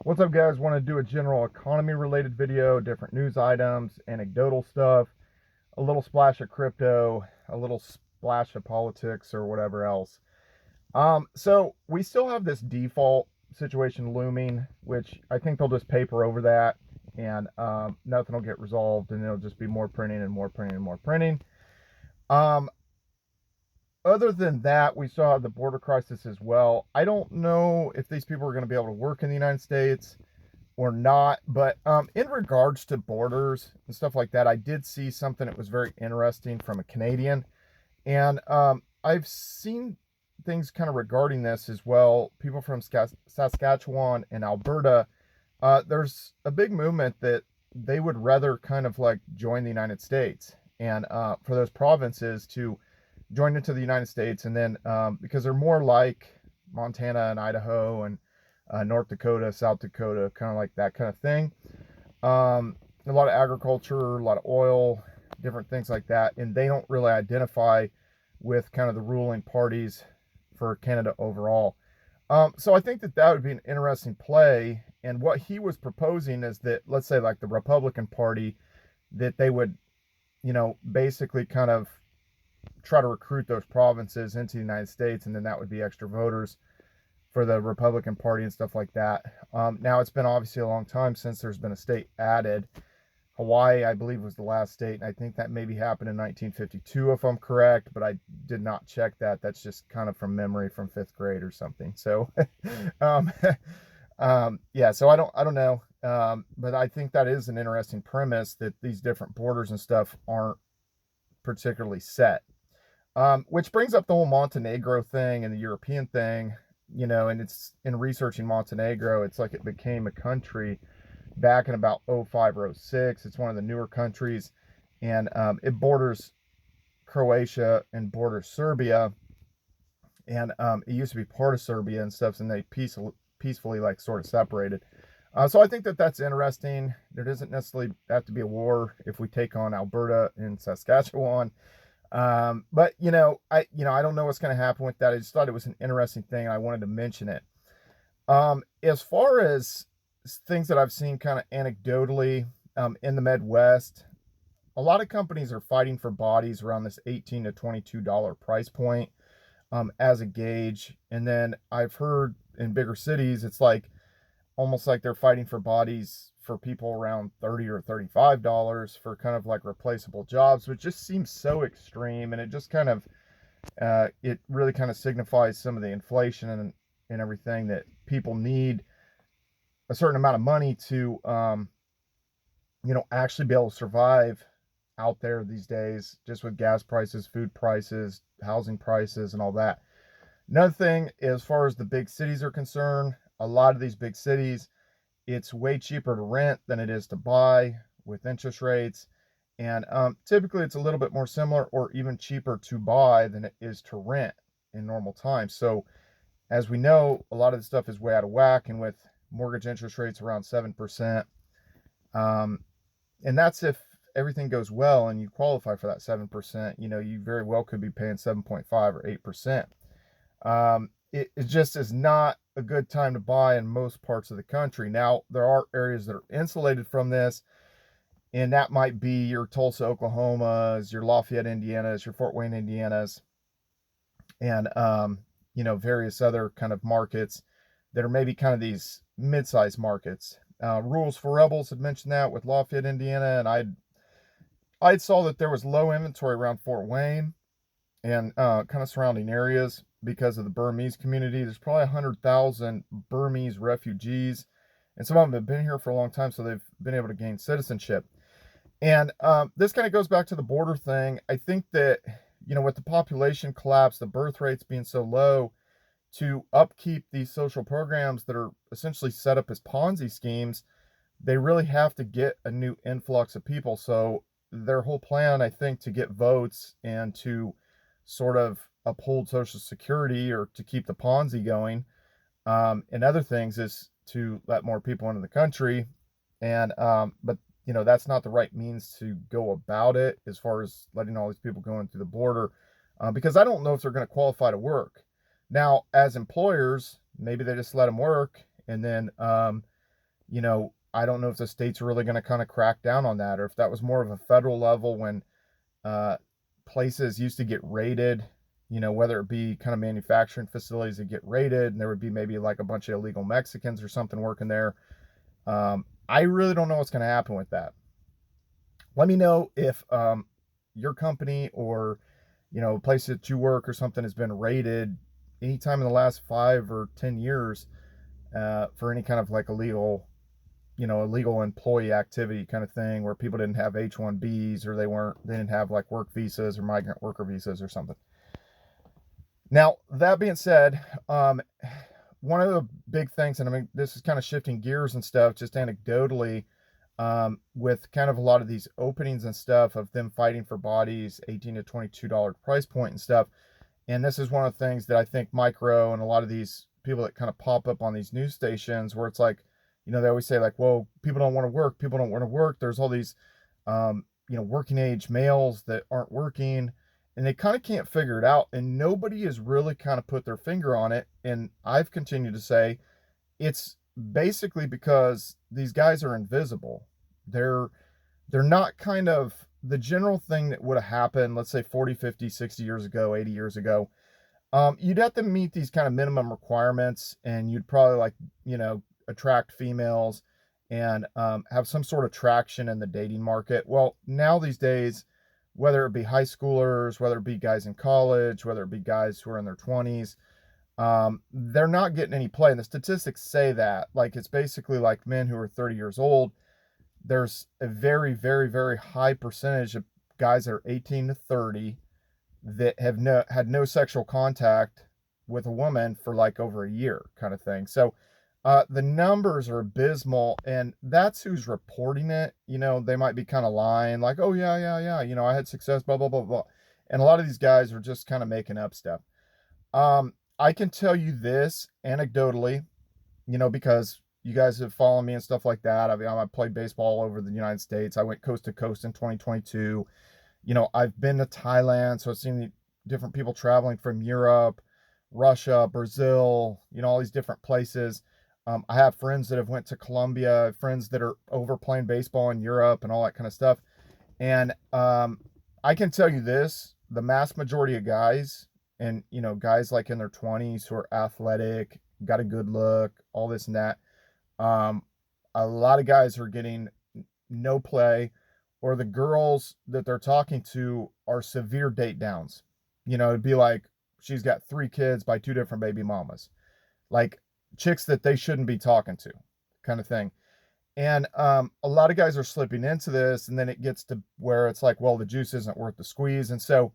What's up, guys? Want to do a general economy related video, different news items, anecdotal stuff, a little splash of crypto, a little splash of politics, or whatever else. So we still have this default situation looming, which I think they'll just paper over that, and nothing will get resolved, and it'll just be more printing and more printing and more printing. Um, Other than that, we still have the border crisis as well. I don't know if these people are going to be able to work in the United States or not. But in regards to borders and stuff like that, I did see something that was very interesting from a Canadian, and I've seen things kind of regarding this as well. People from Saskatchewan and Alberta, there's a big movement that they would rather kind of like join the United States, and for those provinces to join into the United States, and then because they're more like Montana and Idaho and North Dakota, South Dakota, kind of like that kind of thing. A lot of agriculture, a lot of oil, different things like that, and they don't really identify with kind of the ruling parties for Canada overall. So I think that that would be an interesting play. And what he was proposing is that, let's say, like the Republican Party, that they would, basically kind of try to recruit those provinces into the United States, and then that would be extra voters for the Republican Party and stuff like that. Now, it's been obviously a long time since there's been a state added. Hawaii, I believe, was the last state, and I think that maybe happened in 1952, if I'm correct, but I did not check that. That's just kind of from memory from fifth grade or something. So, um, yeah, so I don't know. But I think that is an interesting premise that these different borders and stuff aren't particularly set. Which brings up the whole Montenegro thing and the European thing, and it's in researching Montenegro, it's like it became a country back in about '05 or '06. It's one of the newer countries, and it borders Croatia and borders Serbia, and it used to be part of Serbia and stuff, and they peacefully like sort of separated. So I think that that's interesting. There doesn't necessarily have to be a war if we take on Alberta and Saskatchewan. But I don't know what's going to happen with that. I just thought it was an interesting thing, and I wanted to mention it. As far as things that I've seen kind of anecdotally, in the Midwest, a lot of companies are fighting for bodies around this $18 to $22 price point, as a gauge. And then I've heard in bigger cities, it's like almost like they're fighting for bodies for people around $30 or $35 for kind of like replaceable jobs, which just seems so extreme. And it just kind of, it really kind of signifies some of the inflation and everything, that people need a certain amount of money to, actually be able to survive out there these days, just with gas prices, food prices, housing prices, and all that. Another thing, as far as the big cities are concerned, a lot of these big cities, it's way cheaper to rent than it is to buy with interest rates. And typically it's a little bit more similar or even cheaper to buy than it is to rent in normal times. So, as we know, a lot of the stuff is way out of whack, and with mortgage interest rates around 7%. Um, and that's if everything goes well and you qualify for that 7%, you very well could be paying 7.5 or 8%. It just is not a good time to buy in most parts of the country. Now, there are areas that are insulated from this, and that might be your Tulsa, Oklahoma's, your Lafayette, Indiana's, your Fort Wayne, Indiana's, and various other kind of markets that are maybe kind of these mid-sized markets. Rules for Rebels had mentioned that with Lafayette, Indiana, and I saw that there was low inventory around Fort Wayne and kind of surrounding areas because of the Burmese community. There's probably 100,000 Burmese refugees, and some of them have been here for a long time, so they've been able to gain citizenship. And this kind of goes back to the border thing. I think that, with the population collapse, the birth rates being so low, to upkeep these social programs that are essentially set up as Ponzi schemes, they really have to get a new influx of people. So their whole plan, I think, to get votes and to sort of uphold Social Security or to keep the Ponzi going, and other things, is to let more people into the country. And but that's not the right means to go about it, as far as letting all these people go in through the border, because I don't know if they're going to qualify to work. Now, as employers, maybe they just let them work, and then I don't know if the states are really going to kind of crack down on that, or if that was more of a federal level when uh, places used to get raided, whether it be kind of manufacturing facilities that get raided, and there would be maybe like a bunch of illegal Mexicans or something working there. I really don't know what's going to happen with that. Let me know if your company or a place that you work or something has been raided anytime in the last 5 or 10 years for any kind of like illegal employee activity kind of thing, where people didn't have H-1Bs, or they didn't have like work visas or migrant worker visas or something. Now, that being said, one of the big things, and I mean, this is kind of shifting gears and stuff, just anecdotally, with kind of a lot of these openings and stuff of them fighting for bodies, $18 to $22 price point and stuff. And this is one of the things that I think Micro and a lot of these people that kind of pop up on these news stations, where it's like, they always say like, well, people don't want to work. People don't want to work. There's all these, working age males that aren't working, and they kind of can't figure it out. And nobody has really kind of put their finger on it. And I've continued to say it's basically because these guys are invisible. They're not kind of the general thing that would have happened, let's say 40, 50, 60 years ago, 80 years ago. You'd have to meet these kind of minimum requirements, and you'd probably like, attract females and have some sort of traction in the dating market. Well, now these days, whether it be high schoolers, whether it be guys in college, whether it be guys who are in their 20s, they're not getting any play. And the statistics say that, like, it's basically like men who are 30 years old. There's a very, very, very high percentage of guys that are 18 to 30 that have had no sexual contact with a woman for like over a year, kind of thing. So the numbers are abysmal, and that's who's reporting it. They might be kind of lying, like, oh yeah, I had success, blah blah blah blah. And a lot of these guys are just kind of making up stuff. I can tell you this anecdotally, because you guys have followed me and stuff like that. I played baseball all over the United States. I went coast to coast in 2022. I've been to Thailand, so I've seen the different people traveling from Europe, Russia, Brazil, all these different places. I have friends that have went to Colombia, friends that are over playing baseball in Europe and all that kind of stuff. And I can tell you this, the mass majority of guys, and guys like in their 20s who are athletic, got a good look, all this and that, a lot of guys are getting no play, or the girls that they're talking to are severe date downs. It'd be like she's got 3 kids by 2 different baby mamas, like chicks that they shouldn't be talking to, kind of thing. And a lot of guys are slipping into this, and then it gets to where it's like, well, the juice isn't worth the squeeze. And so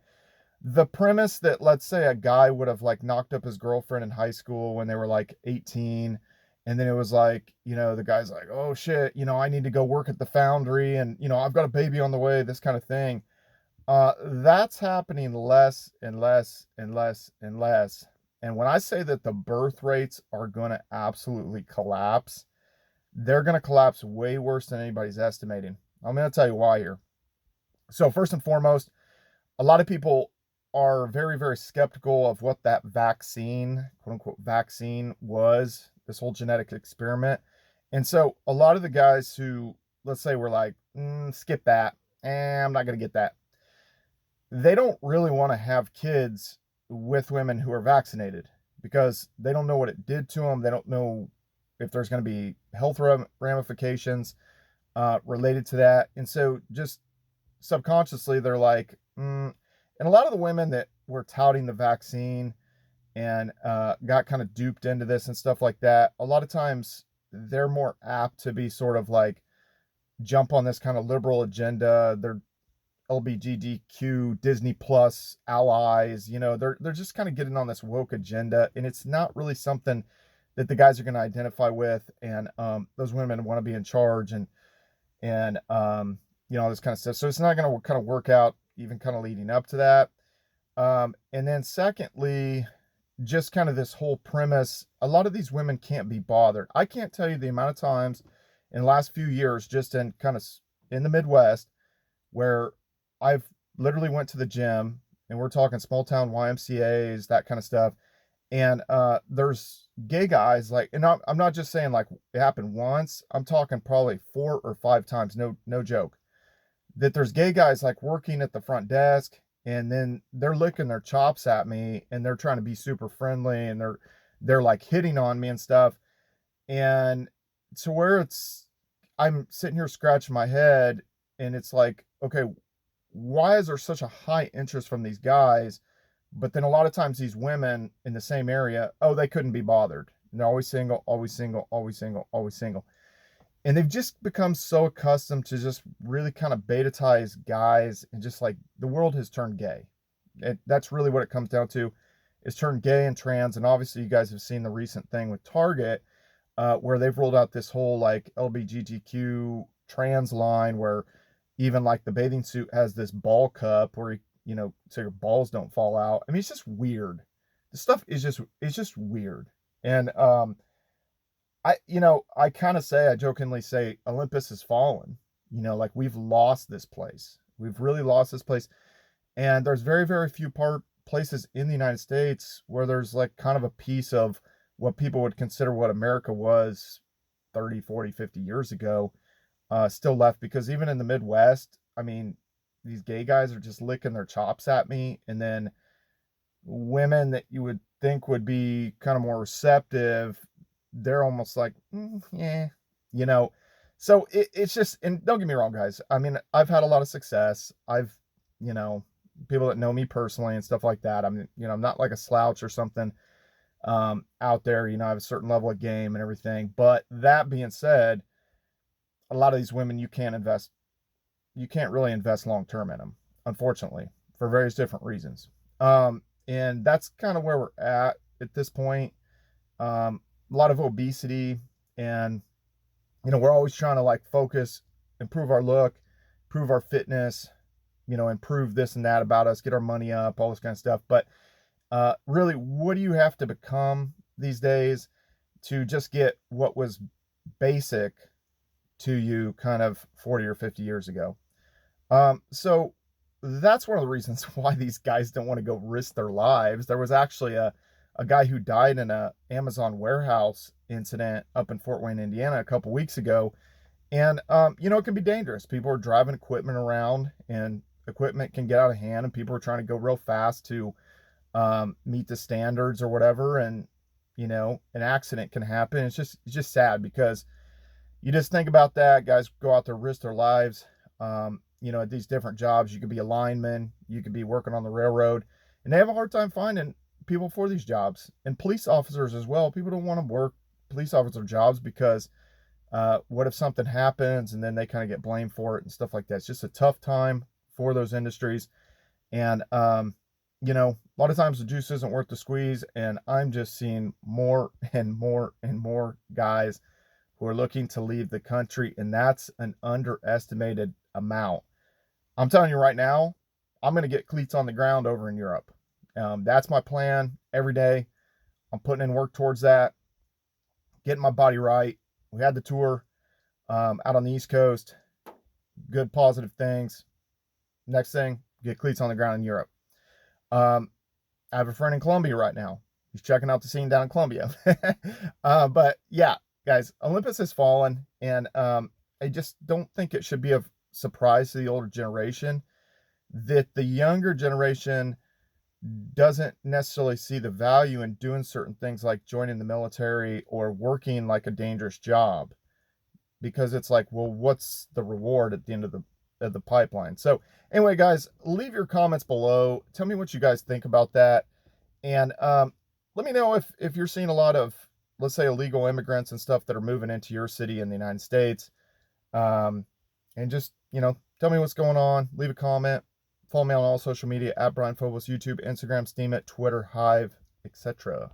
the premise that, let's say, a guy would have like knocked up his girlfriend in high school when they were like 18, and then it was like, the guy's like, oh shit, I need to go work at the foundry, and I've got a baby on the way, this kind of thing. That's happening less and less and less and less. And when I say that the birth rates are going to absolutely collapse, they're going to collapse way worse than anybody's estimating. I'm going to tell you why here. So first and foremost, a lot of people are very, very skeptical of what that vaccine, quote unquote, vaccine was, this whole genetic experiment. And so a lot of the guys who, let's say, were like, skip that, I'm not going to get that, they don't really want to have kids with women who are vaccinated, because they don't know what it did to them. They don't know if there's going to be health ramifications related to that. And so just subconsciously, they're like, and a lot of the women that were touting the vaccine and got kind of duped into this and stuff like that, a lot of times they're more apt to be sort of like jump on this kind of liberal agenda. They're LGBTQ, Disney Plus allies, they're just kind of getting on this woke agenda, and it's not really something that the guys are going to identify with. And those women want to be in charge, and all this kind of stuff. So it's not going to kind of work out, even kind of leading up to that. And then secondly, just kind of this whole premise, a lot of these women can't be bothered. I can't tell you the amount of times in the last few years, just in kind of in the Midwest, where I've literally went to the gym, and we're talking small town YMCAs, that kind of stuff. And there's gay guys like, and I'm not just saying like it happened once. I'm talking probably 4 or 5 times, no joke, that there's gay guys like working at the front desk, and then they're licking their chops at me, and they're trying to be super friendly, and they're like hitting on me and stuff. And to where I'm sitting here scratching my head, and it's like, okay, why is there such a high interest from these guys? But then a lot of times these women in the same area, oh, they couldn't be bothered. And they're always single, always single, always single, always single. And they've just become so accustomed to just really kind of betatize guys, and just like the world has turned gay. That's really what it comes down to, is turned gay and trans. And obviously you guys have seen the recent thing with Target, where they've rolled out this whole like LGBTQ trans line, where even like the bathing suit has this ball cup where so your balls don't fall out. I mean, it's just weird. The stuff is just weird. And I kind of say, I jokingly say, Olympus has fallen. Like we've lost this place. We've really lost this place. And there's very, very few places in the United States where there's like kind of a piece of what people would consider what America was 30, 40, 50 years ago, still left. Because even in the Midwest, I mean, these gay guys are just licking their chops at me. And then women that you would think would be kind of more receptive, they're almost like, yeah, you know. So it's just, and don't get me wrong, guys. I mean, I've had a lot of success. I've, people that know me personally and stuff like that. I'm not like a slouch or something out there. I have a certain level of game and everything. But that being said, a lot of these women, you can't really invest long term in them, unfortunately, for various different reasons. And that's kind of where we're at this point. A lot of obesity, and we're always trying to like focus, improve our look, improve our fitness, improve this and that about us, get our money up, all this kind of stuff. But really, what do you have to become these days to just get what was basic to you kind of 40 or 50 years ago? So that's one of the reasons why these guys don't want to go risk their lives. There was actually a guy who died in a Amazon warehouse incident up in Fort Wayne, Indiana, a couple weeks ago. And, it can be dangerous. People are driving equipment around, and equipment can get out of hand, and people are trying to go real fast to meet the standards or whatever. And, an accident can happen. It's just sad, because you just think about that. Guys go out there, risk their lives. At these different jobs, you could be a lineman, you could be working on the railroad, and they have a hard time finding people for these jobs. And police officers as well. People don't want to work police officer jobs because what if something happens and then they kind of get blamed for it and stuff like that. It's just a tough time for those industries. And, a lot of times the juice isn't worth the squeeze. And I'm just seeing more and more and more guys who are looking to leave the country. And that's an underestimated amount. I'm telling you right now, I'm going to get cleats on the ground over in Europe. That's my plan every day. I'm putting in work towards that, getting my body right. We had the tour out on the East Coast. Good positive things. Next thing, get cleats on the ground in Europe. I have a friend in Colombia right now. He's checking out the scene down in Colombia. But yeah, guys, Olympus has fallen, and I just don't think it should be a surprise to the older generation that the younger generation doesn't necessarily see the value in doing certain things like joining the military or working like a dangerous job, because it's like, well, what's the reward at the end of the pipeline? So anyway, guys, leave your comments below. Tell me what you guys think about that. And let me know if you're seeing a lot of, let's say, illegal immigrants and stuff that are moving into your city in the United States. And just, tell me what's going on. Leave a comment. Follow me on all social media at Brian Phobos, YouTube, Instagram, Steemit, Twitter, Hive, etc.